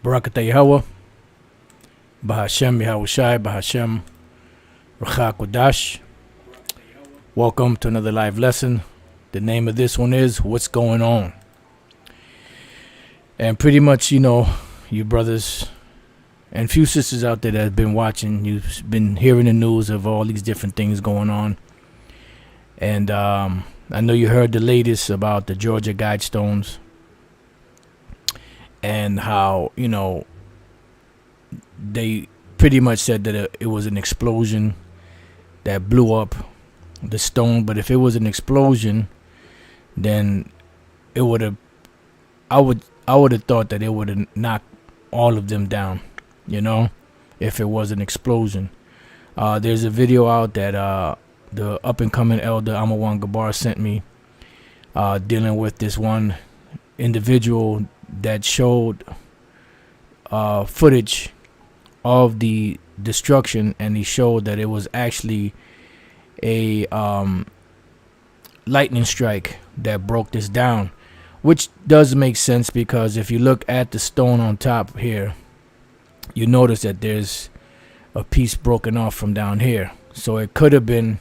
Barakatah Yahweh, Bahashem Yahushai, Bahashem Racha Kodash. Welcome to another live lesson. The name of this one is What's Going On? And pretty much, you brothers and few sisters out there that have been watching, you've been hearing the news of all these different things going on. And I know you heard the latest about the Georgia Guidestones and how, they pretty much said that it was an explosion that blew up the stone. But if it was an explosion, then it would have, I would have thought that it would have knocked all of them down, if it was an explosion. There's a video out that the up-and-coming elder Amawan Gabar sent me, dealing with this one individual that showed footage of the destruction, and he showed that it was actually a lightning strike that broke this down, which does make sense, because if you look at the stone on top here, you notice that there's a piece broken off from down here. So it could have been,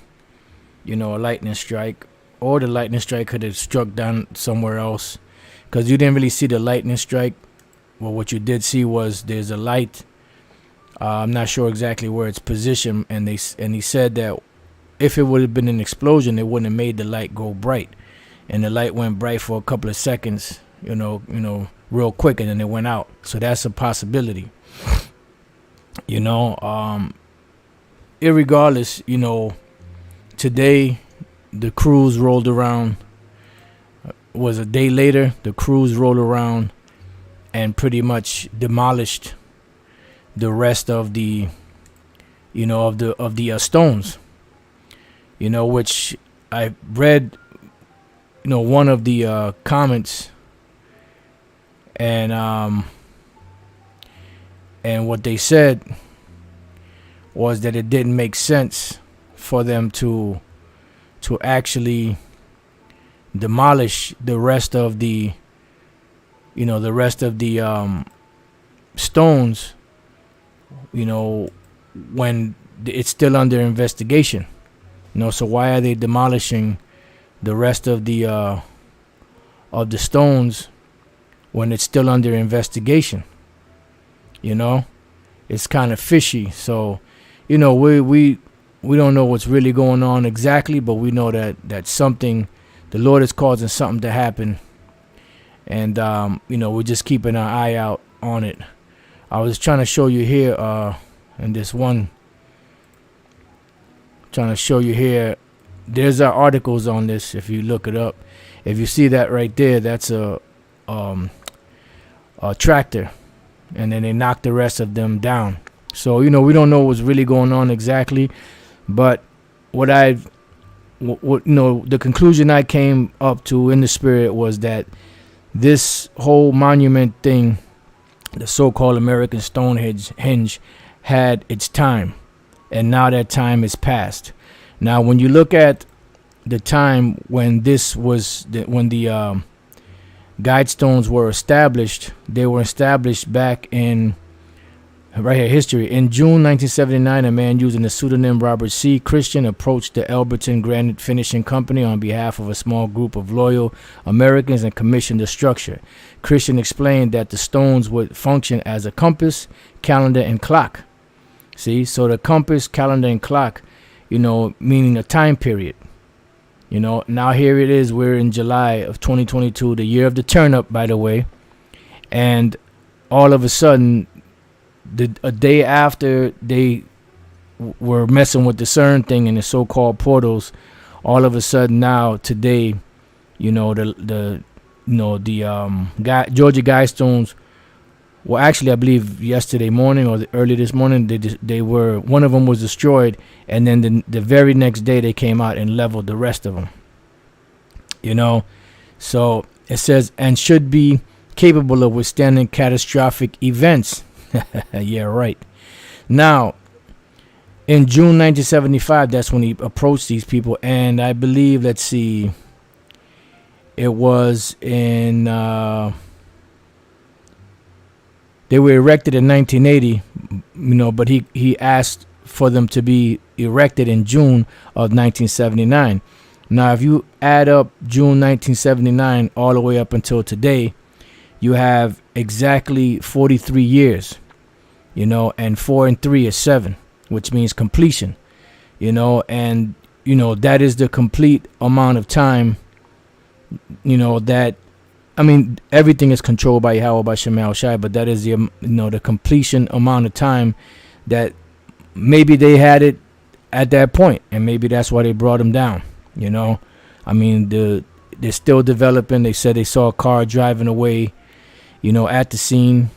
a lightning strike, or the lightning strike could have struck down somewhere else, because you didn't really see the lightning strike. Well, what you did see was there's a light. I'm not sure exactly where it's positioned, and he said that if it would have been an explosion, it wouldn't have made the light go bright, and the light went bright for a couple of seconds, real quick, and then it went out. So that's a possibility. Irregardless, today the crews rolled around. Was a day later, the crews rolled around and pretty much demolished the rest of the stones, which I read one of the comments, and what they said was that it didn't make sense for them to actually demolish the rest of the stones, when it's still under investigation. So why are they demolishing the rest of the stones when it's still under investigation? It's kind of fishy. So we don't know what's really going on exactly, but we know that something, the Lord is causing something to happen, and we're just keeping our eye out on it. I was trying to show you here in this one, there's articles on this. If you look it up, if you see that right there, that's a tractor, and then they knocked the rest of them down. So we don't know what's really going on exactly, but the conclusion I came up to in the spirit was that this whole monument thing, the so-called American Stonehenge, had its time, and now that time is past. Now, when you look at the time when when the Guidestones were established, they were established back in, right here, history. In June 1979, a man using the pseudonym Robert C. Christian approached the Elberton Granite Finishing Company on behalf of a small group of loyal Americans and commissioned the structure. Christian explained that the stones would function as a compass, calendar, and clock. See, so the compass, calendar, and clock, meaning a time period. Now here it is. We're in July of 2022, the year of the turnip, by the way. And all of a sudden, a day after they were messing with the CERN thing and the so-called portals, all of a sudden now today, the Georgia Guidestones. Well, actually, I believe yesterday morning or early this morning, they were, one of them was destroyed, and then the very next day they came out and leveled the rest of them. So it says, and should be capable of withstanding catastrophic events. Yeah, right. Now, in June 1975, that's when he approached these people, and I believe, let's see, it was in They were erected in 1980, but he asked for them to be erected in June of 1979. Now, if you add up June 1979 all the way up until today, you have exactly 43 years, and 4 and 3 is 7, which means completion, and, that is the complete amount of time, that, everything is controlled by Yahweh Bashem Shai, but that is the completion amount of time that maybe they had it at that point, and maybe that's why they brought them down. They're still developing. They said they saw a car driving away, at the scene,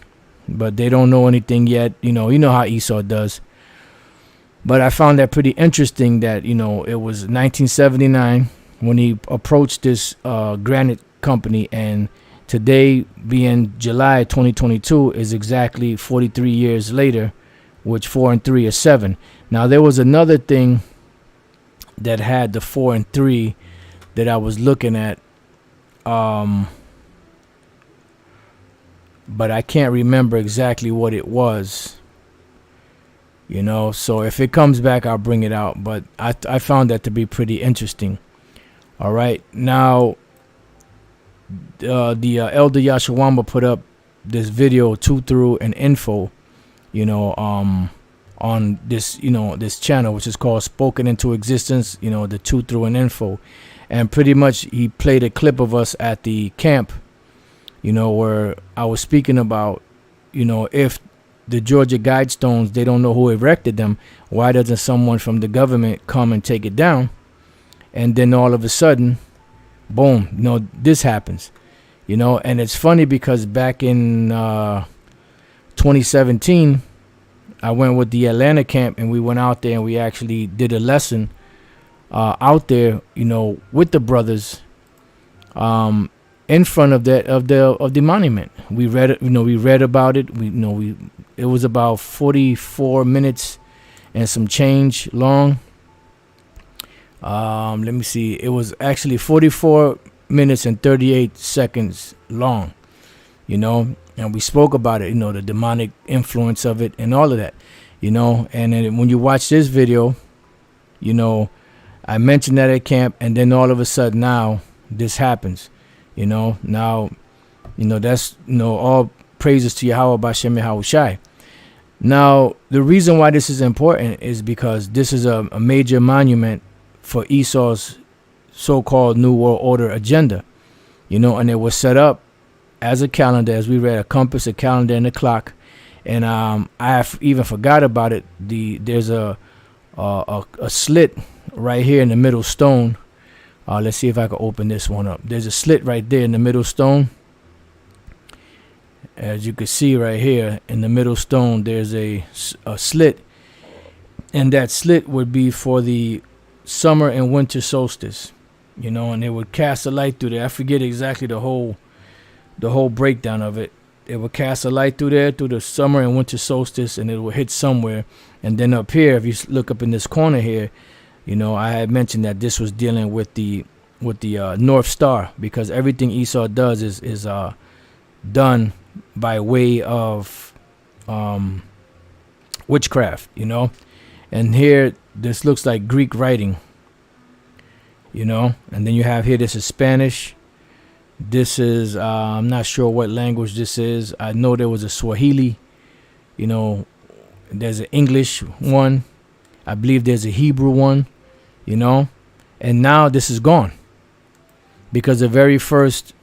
but they don't know anything yet. You know how Esau does. But I found that pretty interesting that, it was 1979 when he approached this granite company, and today being July 2022 is exactly 43 years later, which 4 and 3 is 7. Now, there was another thing that had the 4 and 3 that I was looking at, but I can't remember exactly what it was, so if it comes back, I'll bring it out. But I found that to be pretty interesting. All right, now the Elder Yashawamba put up this video, 2 through and info, on this, this channel, which is called Spoken Into Existence, the 2 through and info. And pretty much he played a clip of us at the camp, where I was speaking about, if the Georgia Guidestones, they don't know who erected them, why doesn't someone from the government come and take it down? And then all of a sudden, boom, this happens, and it's funny because back in 2017, I went with the Atlanta camp, and we went out there and we actually did a lesson out there, with the brothers, in front of the monument. We read it, we read about it. It was about 44 minutes and some change long. Let me see. It was actually 44 minutes and 38 seconds long, and we spoke about it, the demonic influence of it and all of that, and then when you watch this video, I mentioned that at camp, and then all of a sudden now this happens, now, that's, all praises to Yahweh Bashem Yahushai. Now, the reason why this is important is because this is a major monument for Esau's so-called New World Order agenda, and it was set up as a calendar, as we read, a compass, a calendar, and a clock. And I even forgot about it. There's a slit right here in the middle stone. Let's see if I can open this one up. There's a slit right there in the middle stone. As you can see right here in the middle stone, there's a slit, and that slit would be for the summer and winter solstice, and it would cast a light through there. I forget exactly the whole breakdown of it. It would cast a light through there through the summer and winter solstice, and it will hit somewhere. And then up here, if you look up in this corner here, I had mentioned that this was dealing with the North Star, because everything Esau does is done by way of witchcraft, And here, this looks like Greek writing, and then you have here, this is Spanish. This is, I'm not sure what language this is. I know there was a Swahili, there's an English one. I believe there's a Hebrew one, and now this is gone, because the very first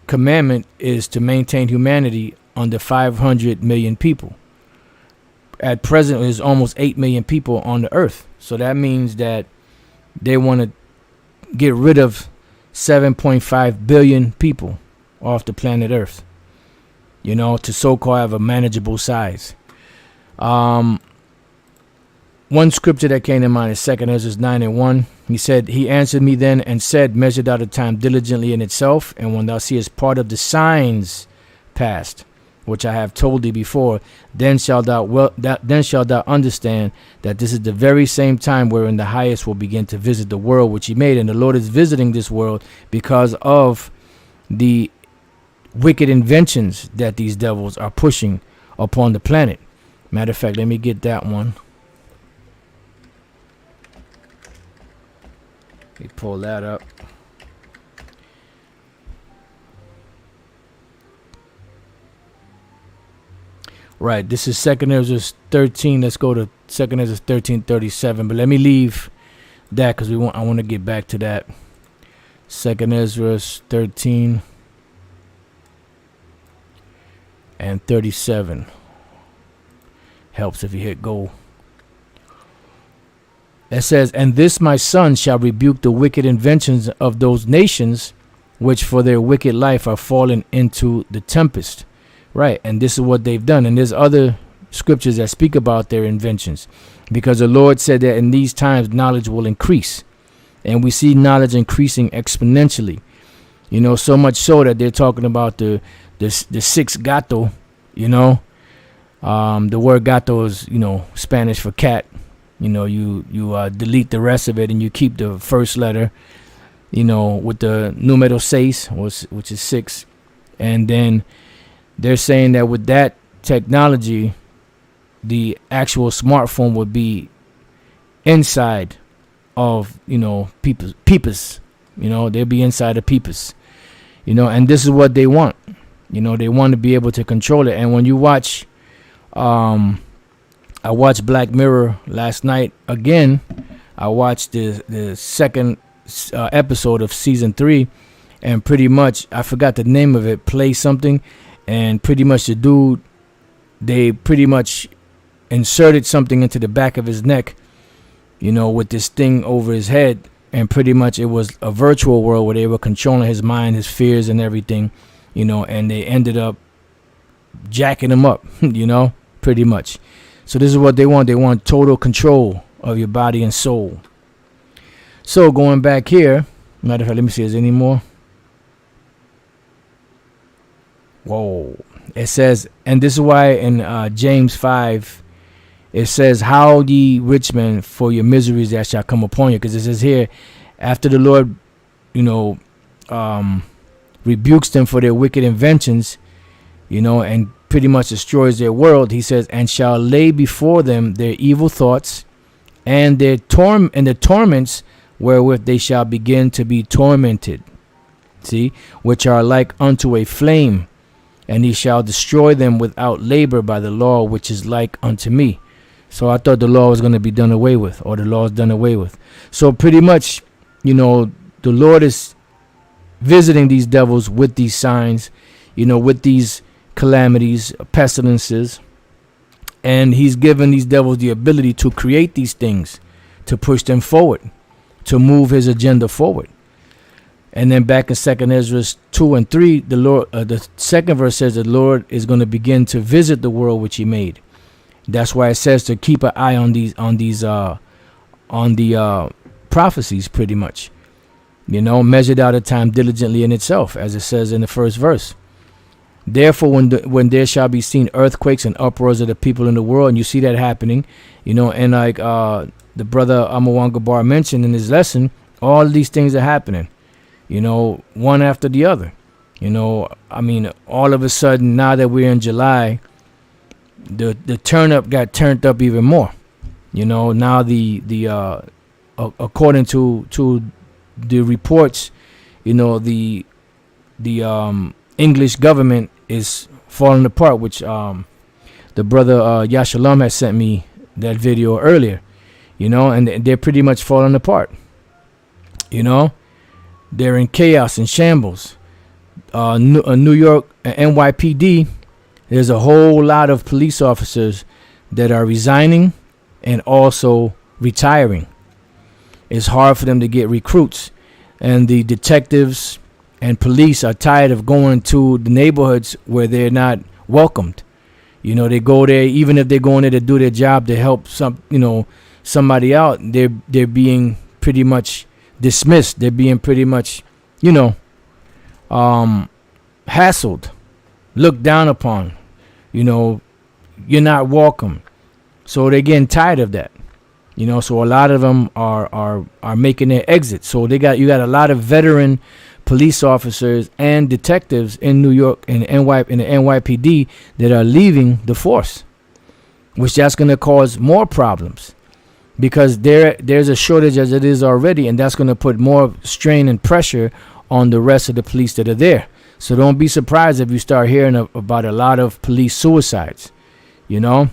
commandment is to maintain humanity under 500 million people. At present, there's almost 8 million people on the earth. So that means that they want to get rid of 7.5 billion people off the planet Earth, to so-called have a manageable size. One scripture that came to mind is 2 Ezra 9:1. He said, "He answered me then and said, measure thou the time diligently in itself, and when thou seest part of the signs past, which I have told thee before, then shalt thou understand that this is the very same time wherein the highest will begin to visit the world which he made. And the Lord is visiting this world because of the wicked inventions that these devils are pushing upon the planet. Matter of fact, let me get that one. Let me pull that up. Right, this is 2nd Ezra 13. Let's go to 2nd Ezra 13:37. But let me leave that because I want to get back to that. 2nd Ezra 13 and 37. Helps if you hit go. It says, and this my son shall rebuke the wicked inventions of those nations which for their wicked life are fallen into the tempest. Right, and this is what they've done. And there's other scriptures that speak about their inventions, because the Lord said that in these times knowledge will increase, and we see knowledge increasing exponentially. You know, so much so that they're talking about the sixth gato. You know, the word gato is, you know, Spanish for cat. You know, you delete the rest of it and you keep the first letter. You know, with the numero seis, which is 6, and then they're saying that with that technology, the actual smartphone would be inside of, you know, peepers. You know, they'll be inside of peepers. You know, and this is what they want. You know, they want to be able to control it. And when you watch, I watched Black Mirror last night again. I watched the second episode of season 3, and pretty much, I forgot the name of it, Play Something. And pretty much the dude, they pretty much inserted something into the back of his neck, you know, with this thing over his head. And pretty much it was a virtual world where they were controlling his mind, his fears and everything, you know, and they ended up jacking him up, you know, pretty much. So this is what they want. They want total control of your body and soul. So going back here, matter of fact, let me see, is there any more? Whoa. It says, and this is why in James 5, it says, how ye rich men, for your miseries that shall come upon you. Because it says here, after the Lord, you know, rebukes them for their wicked inventions, you know, and pretty much destroys their world, he says, and shall lay before them their evil thoughts and their torments wherewith they shall begin to be tormented. See, which are like unto a flame. And he shall destroy them without labor by the law which is like unto me. So I thought the law was going to be done away with, or the law is done away with. So pretty much, you know, the Lord is visiting these devils with these signs, you know, with these calamities, pestilences. And he's given these devils the ability to create these things, to push them forward, to move his agenda forward. And then back in 2nd Ezra 2 and 3, the Lord, the second verse says the Lord is going to begin to visit the world which he made. That's why it says to keep an eye on the prophecies, pretty much. You know, measured out a time diligently in itself, as it says in the first verse. Therefore, when there shall be seen earthquakes and uproars of the people in the world, and you see that happening, you know, and like the brother Amawanga Bar mentioned in his lesson, all these things are happening. You know, one after the other. You know, I mean, all of a sudden, now that we're in July, the turn up got turned up even more. You know, now the according to the reports, you know, the English government is falling apart, which the brother Yashalam has sent me that video earlier. You know, and they're pretty much falling apart. You know. They're in chaos and shambles. New York, NYPD, there's a whole lot of police officers that are resigning and also retiring. It's hard for them to get recruits. And the detectives and police are tired of going to the neighborhoods where they're not welcomed. You know, they go there, even if they're going there to do their job to help somebody out, they're being pretty much dismissed. They're being pretty much, you know, hassled, looked down upon. you know, you're not welcome. So they're getting tired of that. You know, so a lot of them are making their exit. So you got a lot of veteran police officers and detectives in New York and in the NYPD that are leaving the force, which that's going to cause more problems because there's a shortage as it is already, and that's going to put more strain and pressure on the rest of the police that are there. So don't be surprised if you start hearing about a lot of police suicides, you know,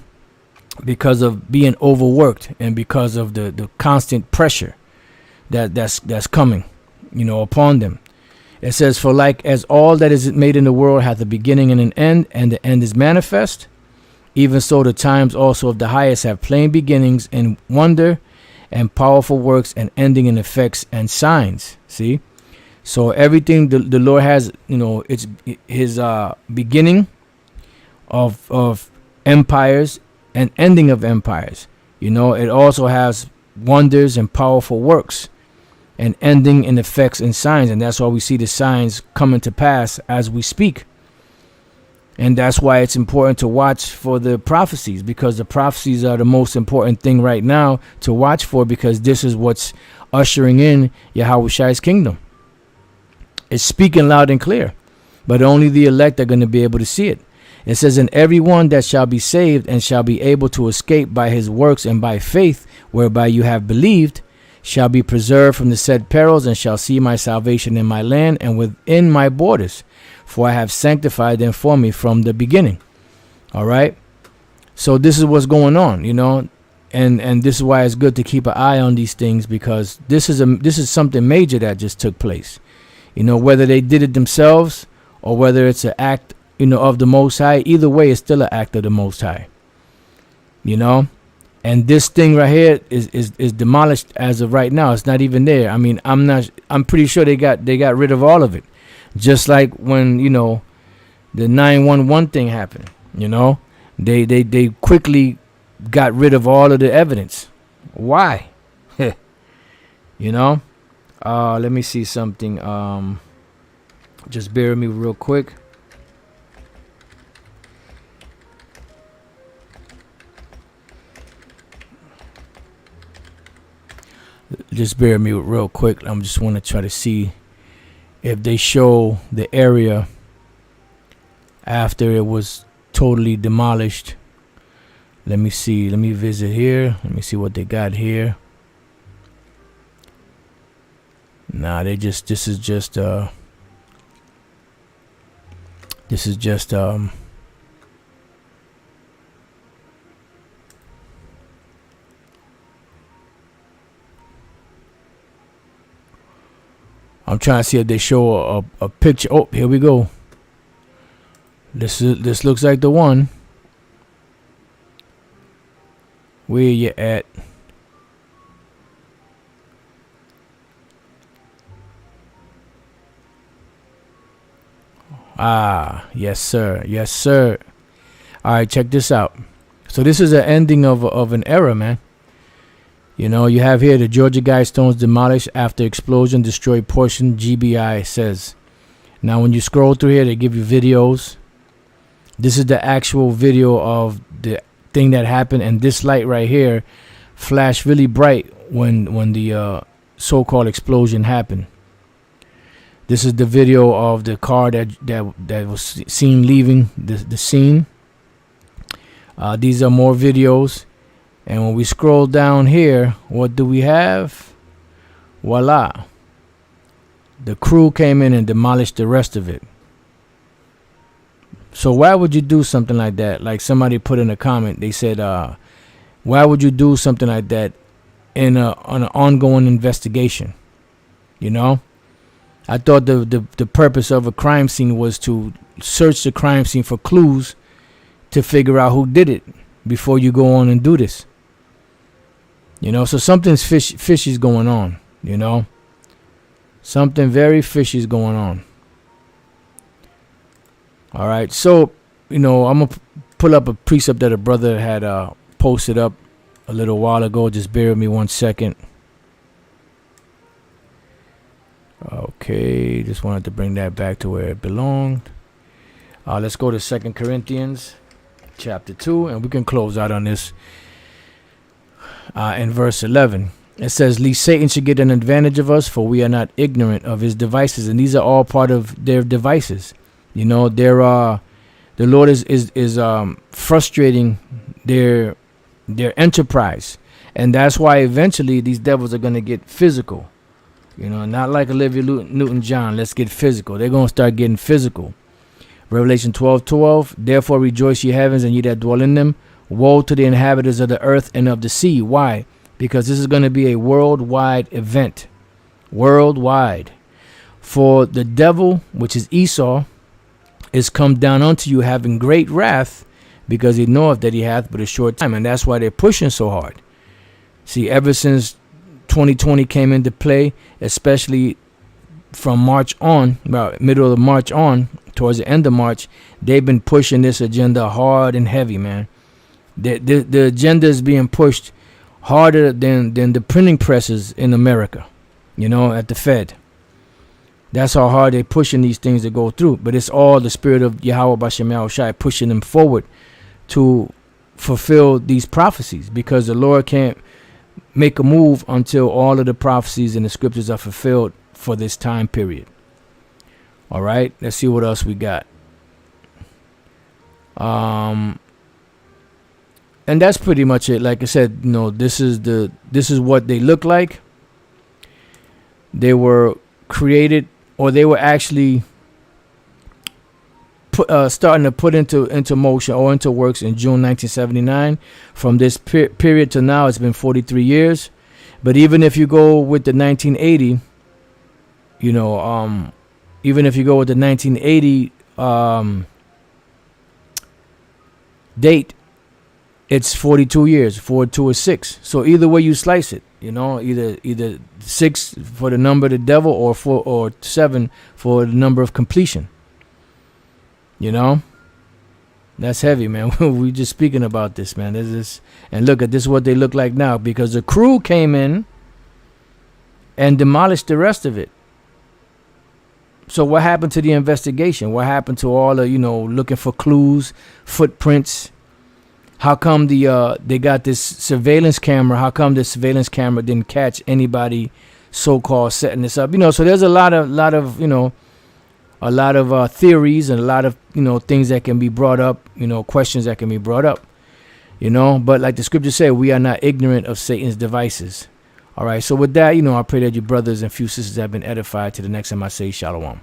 because of being overworked and because of the constant pressure that's coming, you know, upon them. It says, for like as all that is made in the world hath a beginning and an end, and the end is manifest, even so the times also of the highest have plain beginnings and wonder and powerful works and ending in effects and signs. See? So everything the Lord has, you know, it's his beginning of empires and ending of empires. You know, it also has wonders and powerful works and ending in effects and signs. And that's why we see the signs coming to pass as we speak. And that's why it's important to watch for the prophecies, because the prophecies are the most important thing right now to watch for, because this is what's ushering in Yahweh kingdom. It's speaking loud and clear, but only the elect are going to be able to see it. It says, and everyone that shall be saved and shall be able to escape by his works and by faith, whereby you have believed, shall be preserved from the said perils, and shall see my salvation in my land and within my borders, for I have sanctified them for me from the beginning. All right. So this is what's going on, you know, and this is why it's good to keep an eye on these things, because this is something major that just took place. You know, whether they did it themselves or whether it's an act, you know, of the Most High, either way, it's still an act of the Most High. You know, and this thing right here is demolished as of right now. It's not even there. I mean, I'm pretty sure they got rid of all of it. Just like when, you know, the 911 thing happened, you know, they quickly got rid of all of the evidence. Why? You know, let me see something. Just bear with me real quick. Just bear with me real quick. I'm just want to try to see if they show the area after it was totally demolished. Let me see. Let me visit here. Let me see what they got here. Nah, this is just I'm trying to see if they show a picture. Oh, here we go. This looks like the one. Where you at? Ah, yes sir, yes sir. All right, check this out. So this is an ending of an era, man. You know, you have here the Georgia Guidestones demolished after explosion destroyed portion, GBI says. Now when you scroll through here, they give you videos. This is the actual video of the thing that happened, and this light right here flashed really bright when the so-called explosion happened. This is the video of the car that was seen leaving the scene. These are more videos. And when we scroll down here, what do we have? Voila. The crew came in and demolished the rest of it. So why would you do something like that? Like somebody put in a comment, they said, why would you do something like that on an ongoing investigation? You know? I thought the purpose of a crime scene was to search the crime scene for clues to figure out who did it before you go on and do this. You know, so something's fishy's going on, you know. Something very fishy's going on. All right, so, you know, I'm going to pull up a precept that a brother had posted up a little while ago. Just bear with me 1 second. Okay, just wanted to bring that back to where it belonged. Let's go to 2 Corinthians. chapter 2, and we can close out on this in verse 11. It says, lest Satan should get an advantage of us, for we are not ignorant of his devices. And these are all part of their devices. You know, the Lord is frustrating their enterprise. And that's why eventually these devils are going to get physical. You know, not like Olivia Newton-John, let's get physical. They're going to start getting physical. Revelation 12:12, therefore rejoice ye heavens and ye that dwell in them. Woe to the inhabitants of the earth and of the sea. Why? Because this is going to be a worldwide event. Worldwide. For the devil, which is Esau, is come down unto you having great wrath, because he knoweth that he hath but a short time. And that's why they're pushing so hard. See, ever since 2020 came into play, especially from March on, about middle of March on, towards the end of March, they've been pushing this agenda hard and heavy, man. The agenda is being pushed harder than the printing presses in America, you know, at the Fed. That's how hard they're pushing these things to go through. But it's all the spirit of Yahweh Bashem Yahushai pushing them forward to fulfill these prophecies, because the Lord can't make a move until all of the prophecies in the scriptures are fulfilled for this time period. All right, let's see what else we got. And that's pretty much it. Like I said, you know, this is what they look like. They were created, or they were actually starting to put into motion or into works in June 1979. From this period to now, it's been 43 years. But even if you go with the 1980, you know, even if you go with the 1980 date, it's 42 years. 42 is 6. So either way you slice it, you know, either 6 for the number of the devil, or 4 or 7 for the number of completion. You know, that's heavy, man. We just speaking about this, man. And look at this, what they look like now, because the crew came in and demolished the rest of it. So what happened to the investigation? What happened to all the, you know, looking for clues, footprints? How come they got this surveillance camera? How come this surveillance camera didn't catch anybody so-called setting this up? You know, so there's a lot of you know, a lot of theories and a lot of, you know, things that can be brought up, you know, questions that can be brought up, you know. But like the scripture said, we are not ignorant of Satan's devices. All right. So with that, you know, I pray that your brothers and few sisters have been edified. To the next time I say shalom.